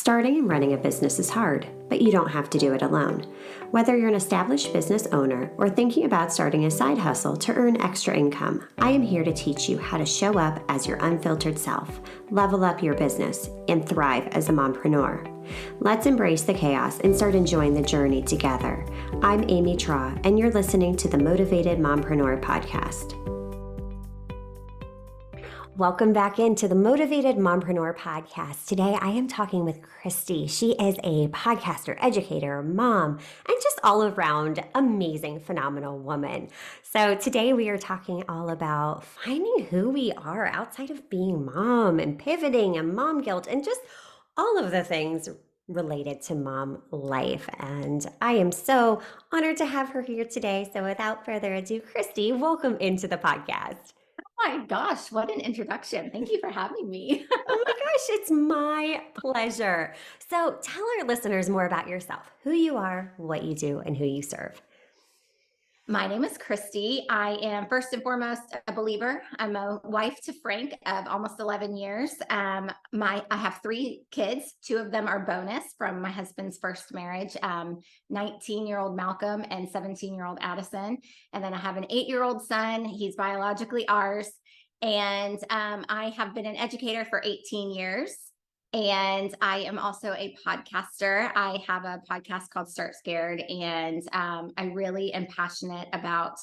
Starting and running a business is hard, but you don't have to do it alone. Whether you're an established business owner or thinking about starting a side hustle to earn extra income, I am here to teach you how to show up as your unfiltered self, level up your business, and thrive as a mompreneur. Let's embrace the chaos and start enjoying the journey together. I'm Amy Traw, and you're listening to the Motivated Mompreneur Podcast. Welcome back into the Motivated Mompreneur Podcast. Today I am talking with Chrystie. She is a podcaster, educator, mom, and just all around amazing, phenomenal woman. So today we are talking all about finding who we are outside of being mom and pivoting and mom guilt and just all of the things related to mom life. And I am so honored to have her here today. So without further ado, Chrystie, welcome into the podcast. Oh my gosh, what an introduction. Thank you for having me. Oh my gosh, it's my pleasure. So tell our listeners more about yourself, who you are, what you do, and who you serve. My name is Chrystie. I am first and foremost a believer. I'm a wife to Frank of almost 11 years. I have 3 kids. 2 of them are bonus from my husband's first marriage, 19-year-old Malcolm and 17-year-old Addison. And then I have an 8-year-old son. He's biologically ours. And I have been an educator for 18 years. And I am also a podcaster. I have a podcast called Start Scared, and I really am passionate about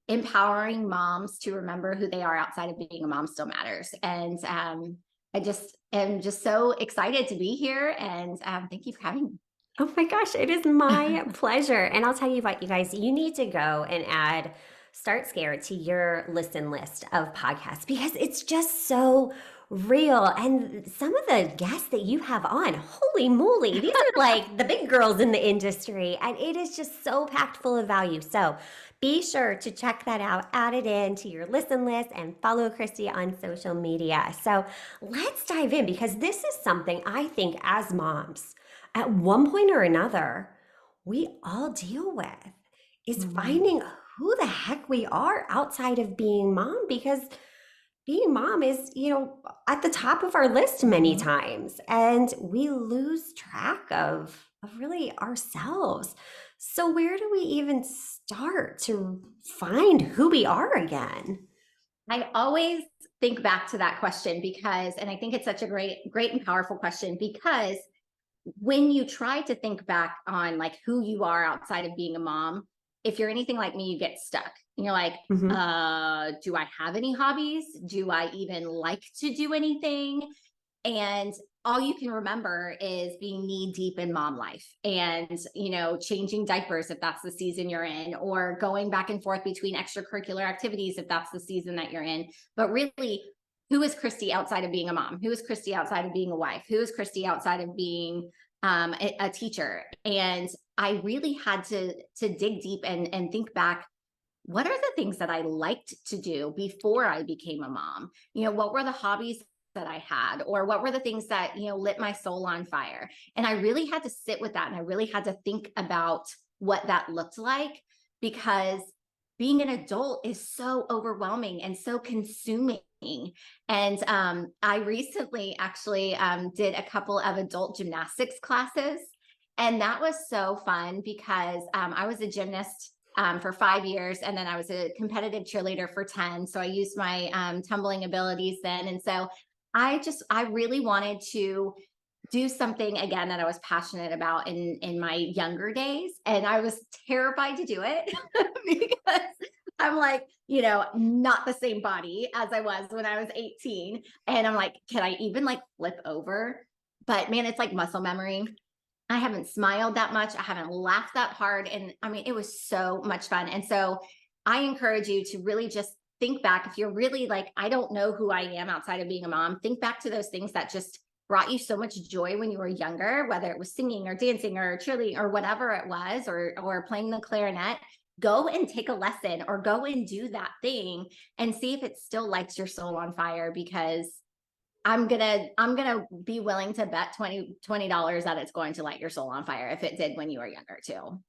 empowering moms to remember who they are outside of being a mom still matters. And I just am just so excited to be here, and thank you for having me. Oh my gosh, it is my pleasure. And I'll tell you what, you guys, you need to go and add Start Scared to your listen list of podcasts because it's just so real. And some of the guests that you have on, holy moly, these are like the big girls in the industry. And it is just so packed full of value. So be sure to check that out, add it in to your listen list, and follow Chrystie on social media. So let's dive in because this is something I think as moms, at one point or another, we all deal with is finding who the heck we are outside of being mom, because being mom is, at the top of our list many times, and we lose track of really ourselves. So where do we even start to find who we are again? I always think back to that question because, and I think it's such a great and powerful question, because when you try to think back on like who you are outside of being a mom, if you're anything like me, you get stuck. And you're like, do I have any hobbies? Do I even like to do anything? And all you can remember is being knee deep in mom life and, changing diapers if that's the season you're in, or going back and forth between extracurricular activities if that's the season that you're in. But really, who is Chrystie outside of being a mom? Who is Chrystie outside of being a wife? Who is Chrystie outside of being a teacher? And I really had to dig deep and think back. What are the things that I liked to do before I became a mom? What were the hobbies that I had, or what were the things that, lit my soul on fire? And I really had to sit with that. And I really had to think about what that looked like, because being an adult is so overwhelming and so consuming. And I recently actually did a couple of adult gymnastics classes. And that was so fun because I was a gymnast for 5 years. And then I was a competitive cheerleader for 10. So I used my tumbling abilities then. And so I really wanted to do something again that I was passionate about in my younger days. And I was terrified to do it because I'm like, not the same body as I was when I was 18. And I'm like, can I even like flip over? But man, it's like muscle memory. I haven't smiled that much. I haven't laughed that hard. And I mean, it was so much fun. And so I encourage you to really just think back. If you're really like, I don't know who I am outside of being a mom, think back to those things that just brought you so much joy when you were younger, whether it was singing or dancing or cheerleading or whatever it was, or playing the clarinet. Go and take a lesson or go and do that thing and see if it still lights your soul on fire, because I'm gonna be willing to bet $20 that it's going to light your soul on fire if it did when you were younger too.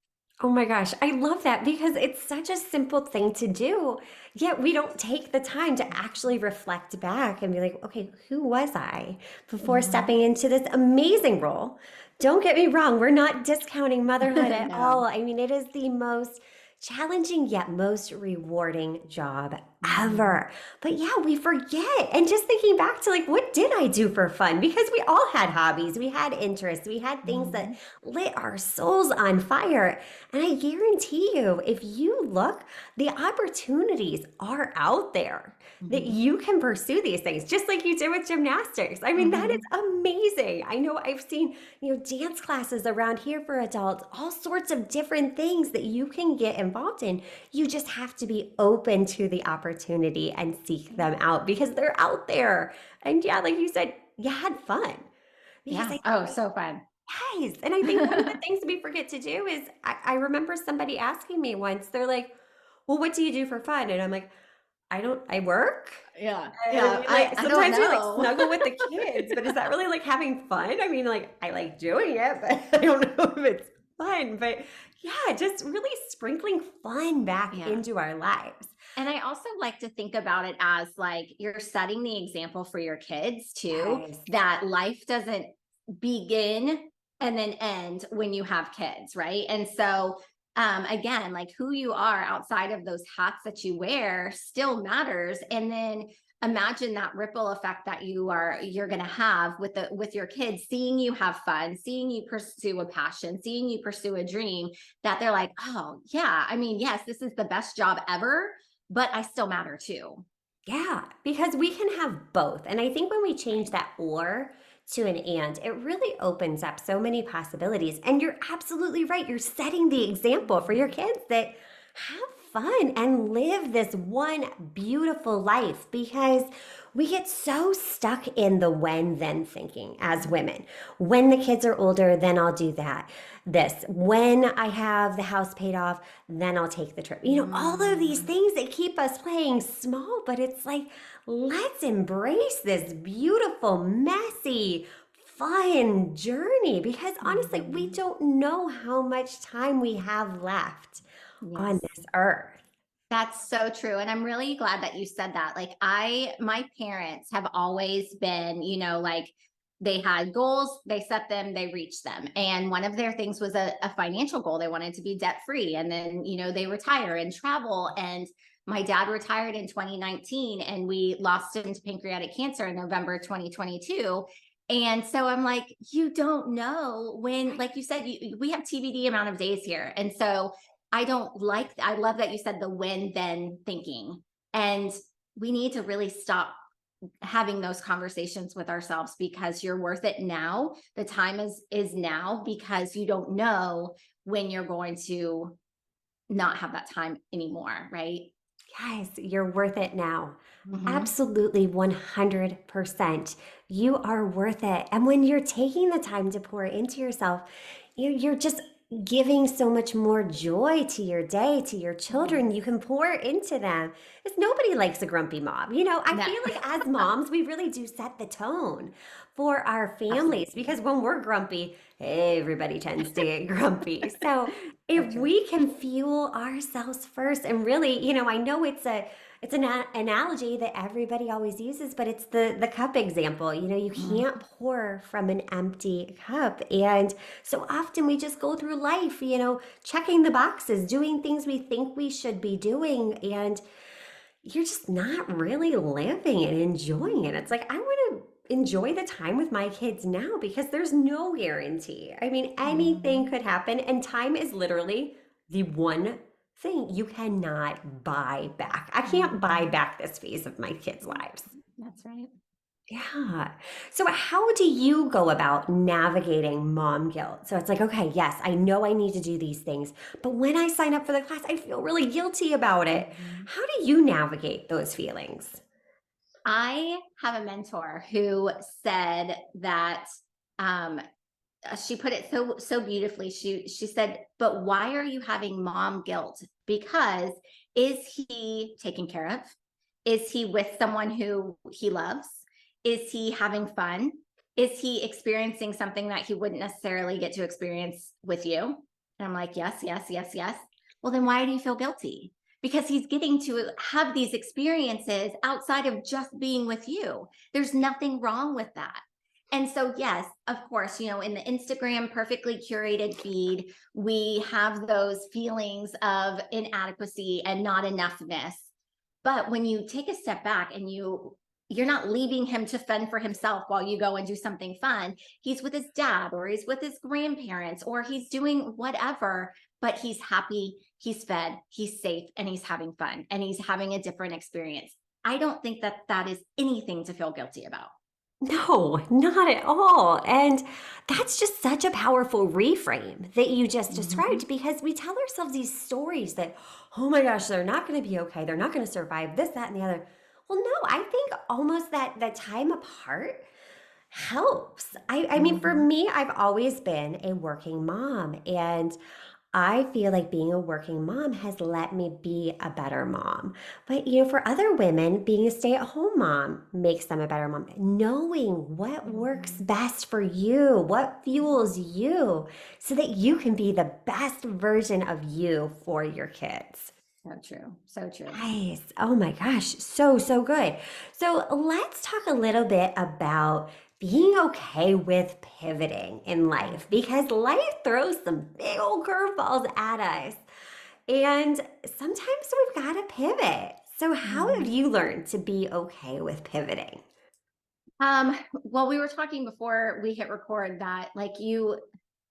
Oh my gosh, I love that because it's such a simple thing to do. Yet we don't take the time to actually reflect back and be like, okay, who was I before Mhm. stepping into this amazing role? Don't get me wrong, we're not discounting motherhood at all. No. I mean, it is the most challenging yet most rewarding job Mhm. ever. But yeah, we forget. And just thinking back to like, what did I do for fun? Because we all had hobbies, we had interests, we had things that Mhm. lit our souls on fire. And I guarantee you, if you look, the opportunities are out there that Mhm. you can pursue these things, just like you did with gymnastics. I mean, that is Mhm. amazing. I know I've seen, dance classes around here for adults, all sorts of different things that you can get involved in. You just have to be open to the opportunity and seek them out because they're out there. And yeah, like you said, you had fun because Yeah. Oh, so fun. yes, and I think one of the things we forget to do is I remember somebody asking me once, they're like, "Well, what do you do for fun?" And I'm like, I work." Yeah. I Yeah. mean, I like, I don't sometimes we, like, know. snuggle with the kids, but is that really, like, having fun? I mean, like, I like doing it, but I don't know if it's fun, but yeah, just really sprinkling fun back Yeah. into our lives. And I also like to think about it as like you're setting the example for your kids too, Yes. that life doesn't begin and then end when you have kids, right? And so, again, like who you are outside of those hats that you wear still matters. And then imagine that ripple effect that you're going to have with your kids, seeing you have fun, seeing you pursue a passion, seeing you pursue a dream, that they're like, oh yeah, I mean, yes, this is the best job ever, but I still matter too. Yeah, because we can have both. And I think when we change Right. that or to an and, it really opens up so many possibilities. And you're absolutely right. You're setting the example for your Mhm. kids that have fun and live this one beautiful life because we get so stuck in the when then thinking as women. When the kids are older, then I'll do that. This. When I have the house paid off, then I'll take the trip. All of these Mm. things that keep us playing small, but it's like, let's embrace this beautiful, messy, fun journey because honestly, we Mhm. don't know how much time we have left on Yes. this earth. That's so true. And I'm really glad that you said that. Like my parents have always been, like they had goals, they set them, they reached them. And one of their things was a financial goal. They wanted to be debt free. And then, they retire and travel. And my dad retired in 2019 and we lost him to pancreatic cancer in November 2022. And so I'm like, you don't know when, like you said, we have TBD amount of days here. And so I love that you said the when then thinking. And we need to really stop having those conversations with ourselves because you're worth it now. The time is now because you don't know when you're going to not have that time anymore, right? Yes, you're worth it now. Mhm. Absolutely 100%. You are worth it. And when you're taking the time to pour into yourself, you're just giving so much more joy to your day, to your children. Yes. You can pour into them. Because nobody likes a grumpy mom. I No. feel like as moms, we really do set the tone for our families Absolutely. because when we're grumpy, everybody tends to get grumpy. So So if true. we can fuel ourselves first and really, I know it's an analogy that everybody always uses, but it's the cup example. You can't Mhm. pour from an empty cup. And so often we just go through life, checking the boxes, doing things we think we should be doing, and you're just not really living and enjoying it. It's like I want to enjoy the time with my kids now because there's no guarantee. I mean, anything Mhm. could happen, and time is literally the one thing you cannot buy back. I can't buy Mhm. back this phase of my kids' lives. That's right. Yeah. So, how do you go about navigating mom guilt? So, it's like, okay, yes, I know I need to do these things, but when I sign up for the class, I feel really guilty about it. Mhm. How do you navigate those feelings? I have a mentor who said that um, she put it so beautifully. She said, "But why are you having mom guilt? Because is he taken care of? Is he with someone who he loves? Is he having fun? Is he experiencing something that he wouldn't necessarily get to experience with you?" And I'm like, yes, yes, yes, yes. Well, then why do you feel guilty? Because he's getting to have these experiences outside of just being with you. There's nothing wrong with that. And so, yes, of course, in the Instagram perfectly curated feed, we have those feelings of inadequacy and not enoughness. But when you take a step back and you're not leaving him to fend for himself while you go and do something fun. He's with his dad or he's with his grandparents or he's doing whatever, but he's happy, he's fed, he's safe, and he's having fun and he's having a different experience. I don't think that that is anything to feel guilty about. No, not at all. And that's just such a powerful reframe that you just Mhm. described because we tell ourselves these stories that, oh my gosh, they're not going to be okay. They're not going to survive this, that, and the other. Well, no, I think almost that time apart helps. I mean, for Mhm. me, I've always been a working mom, and I feel like being a working mom has let me be a better mom. But, for other women, being a stay at home mom makes them a better mom. Knowing what works Mhm. best for you, what fuels you, so that you can be the best version of you for your kids. So true. So true. Nice. Oh my gosh. So, so good. So let's talk a little bit about being okay with pivoting in life Mhm. because life throws some big old curveballs at us. And sometimes we've got to pivot. So, how have Mhm. you learned to be okay with pivoting? Well, we were talking before we hit record that like you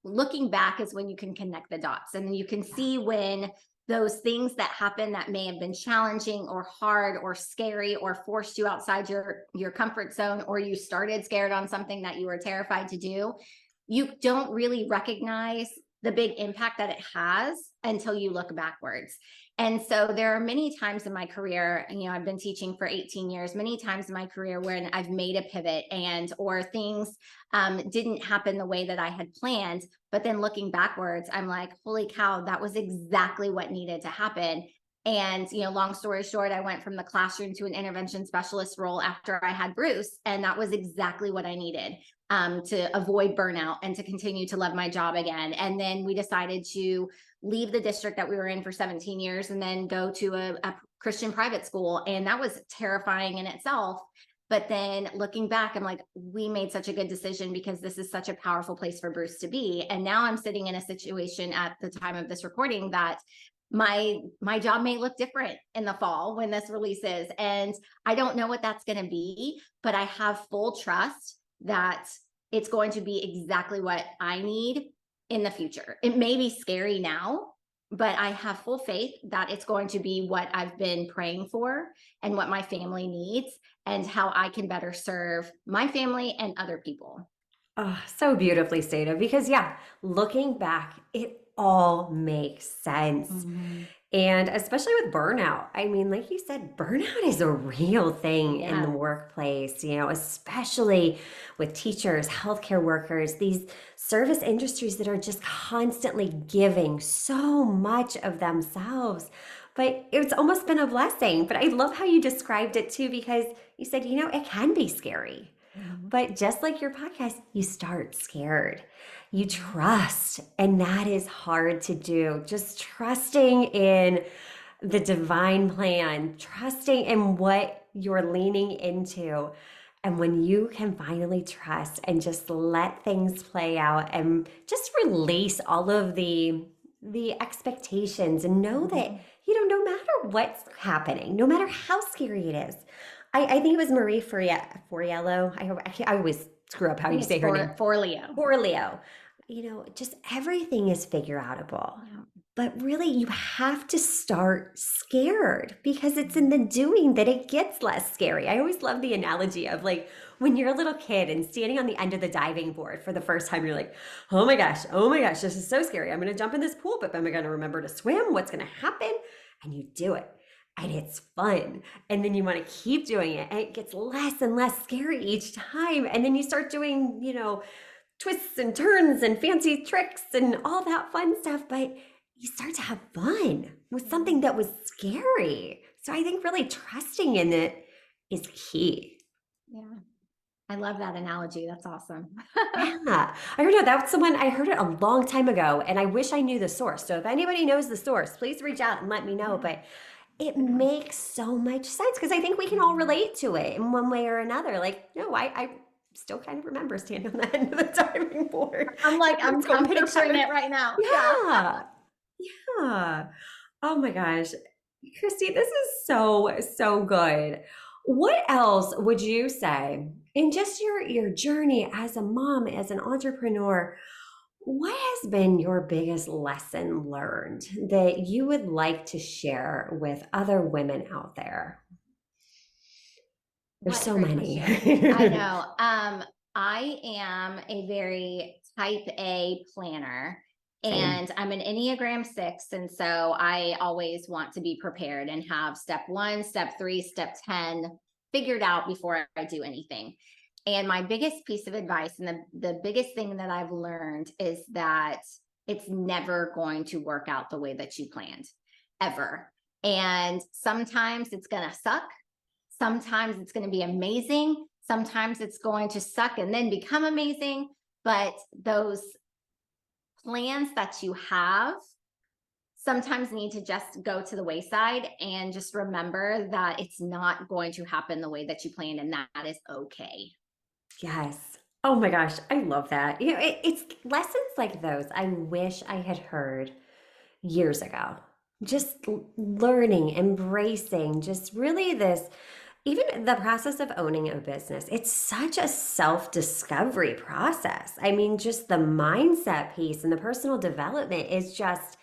looking back is when you can connect the dots and you can Yeah. see when those things that happen that may have been challenging or hard or scary or forced you outside your comfort zone or you started scared on something that you were terrified to do, you don't really recognize the big impact that it has until you look backwards. And so there are many times in my career, I've been teaching for 18 years, many times in my career when I've made a pivot and or things didn't happen the way that I had planned. But then looking backwards, I'm like, holy cow, that was exactly what needed to happen. And, long story short, I went from the classroom to an intervention specialist role after I had Bruce. And that was exactly what I needed to avoid burnout and to continue to love my job again. And then we decided to leave the district that we were in for 17 years and then go to a Christian private school. And that was terrifying in itself. But then looking back, I'm like, we made such a good decision because this is such a powerful place for Bruce to be. And now I'm sitting in a situation at the time of this recording that my job may look different in the fall when this releases. And I don't know what that's going to be, but I have full trust that it's going to be exactly what I need in the future. It may be scary now, but I have full faith that it's going to be what I've been praying for and what my family needs and how I can better serve my family and other people. Oh, so beautifully stated because, yeah, looking back, it all makes sense. Mhm. And especially with burnout. I mean, like you said, burnout is a real thing in the Yeah. workplace, especially with teachers, healthcare workers, these service industries that are just constantly giving so much of themselves. But it's almost been a blessing. But I love how you described it too, because you said, it can be scary. Mhm. But just like your podcast, you start scared. You Mhm. trust, and that is hard to do. Just trusting in the divine plan, trusting in what you're leaning into. And when you can finally trust and just let things play out and just release all of the expectations and know that Mhm. no matter what's happening, no matter how scary it is. I think it was Marie Foriello. I always screw up I how think you it's say her name. for Leo. Poor Leo. Just everything is figure outable. Yeah. But really, you have to start scared because it's in Mhm. the doing that it gets less scary. I always love the analogy of like when you're a little kid and standing on the end of the diving board for the first time, you're like, oh my gosh, this is so scary. I'm going to jump in this pool, but am I going to remember to swim? What's going to happen? And you do it. And it's fun. And then you want to keep doing it. And it gets less and less scary each time. And then you start doing, twists and turns and fancy tricks and all that fun stuff, but you start to have fun with something that was scary. So I think really trusting in it is key. Yeah. I love that analogy. That's awesome. Yeah. I don't know. That's someone I heard it a long time ago, and I wish I knew the source. So if anybody knows the source, please reach out and let me know. Yeah, But it good one. makes so much sense because I think we can all relate to it in one way or another. Like, no, I still kind of remember standing on the end of the diving board. I'm like, I'm, Going I'm pitter picturing patter. it right now. Yeah. Yeah. Yeah. Oh my gosh. Chrystie, this is so, so good. What else would you say in just your journey as a mom, as an entrepreneur? What has been your biggest lesson learned that you would like to share with other women out there? There's What a so great many. question. I know. I am a very type A planner, Same. and I'm an Enneagram 6. And so I always want to be prepared and have step 1, step 3, step 10 figured out before I do anything. And my biggest piece of advice and the biggest thing that I've learned is that it's never going to work out the way that you planned, ever. And sometimes it's going to suck. Sometimes it's going to be amazing. Sometimes it's going to suck and then become amazing. But those plans that you have sometimes need to just go to the wayside, and just remember that it's not going to happen the way that you planned, and that is okay. Yes. Oh my gosh, I love that. It's lessons like those I wish I had heard years ago. Just learning, embracing, just really this, even the process of owning a business, it's such a self discovery process. I mean, just the mindset piece and the personal development is just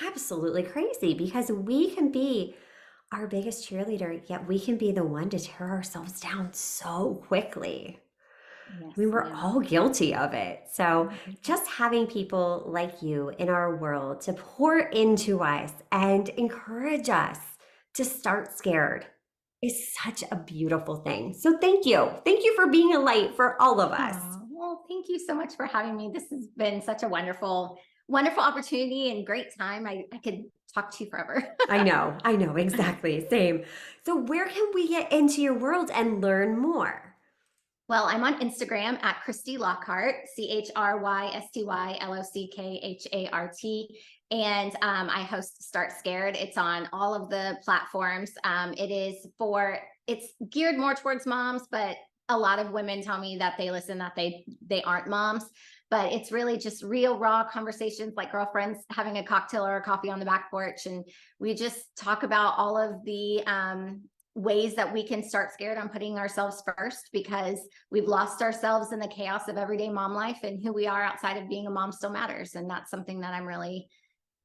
absolutely crazy because we can be our biggest cheerleader, yet we can be the one to tear ourselves down so quickly. I Yes, mean, we're ma'am. all guilty of it. So, Mhm. just having people like you in our world to pour into us and encourage us to start scared is such a beautiful thing. So, thank you. Thank you for being a light for all of us. Aw, well, thank you so much for having me. This has been such a wonderful, wonderful opportunity and great time. I could talk to you forever. I know, exactly. Same. So, where can we get into your world and learn more? Well, I'm on Instagram at Chrystie Lockhart, ChrystieLockhart. And I host Start Scared. It's on all of the platforms. It's geared more towards moms, but a lot of women tell me that they listen, that they aren't moms. But it's really just real, raw conversations like girlfriends having a cocktail or a coffee on the back porch. And we just talk about all of the ways that we can start scared on putting ourselves first, because we've lost ourselves in the chaos of everyday mom life, and who we are outside of being a mom still matters. And that's something that I'm really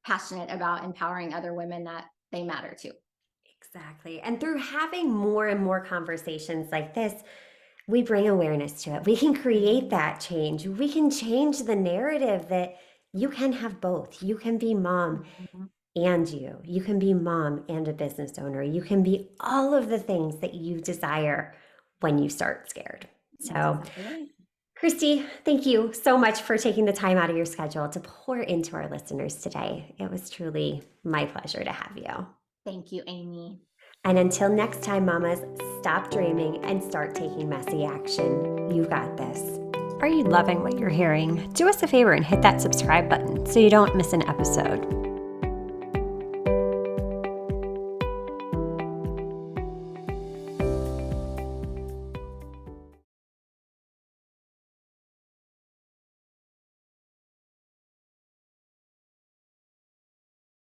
passionate about, empowering other women that they matter too. Exactly. And through having more and more conversations like this, we bring awareness to it. We can create that change. We can change the narrative that you can have both. You can be mom Mhm. and you. You can be mom and a business owner. You can be all of the things that you desire when you start scared. That's So, exactly right. Chrystie, thank you so much for taking the time out of your schedule to pour into our listeners today. It was truly my pleasure to have you. Thank you, Amy. And until next time, mamas, stop dreaming and start taking messy action. You've got this. Are you loving what you're hearing? Do us a favor and hit that subscribe button so you don't miss an episode.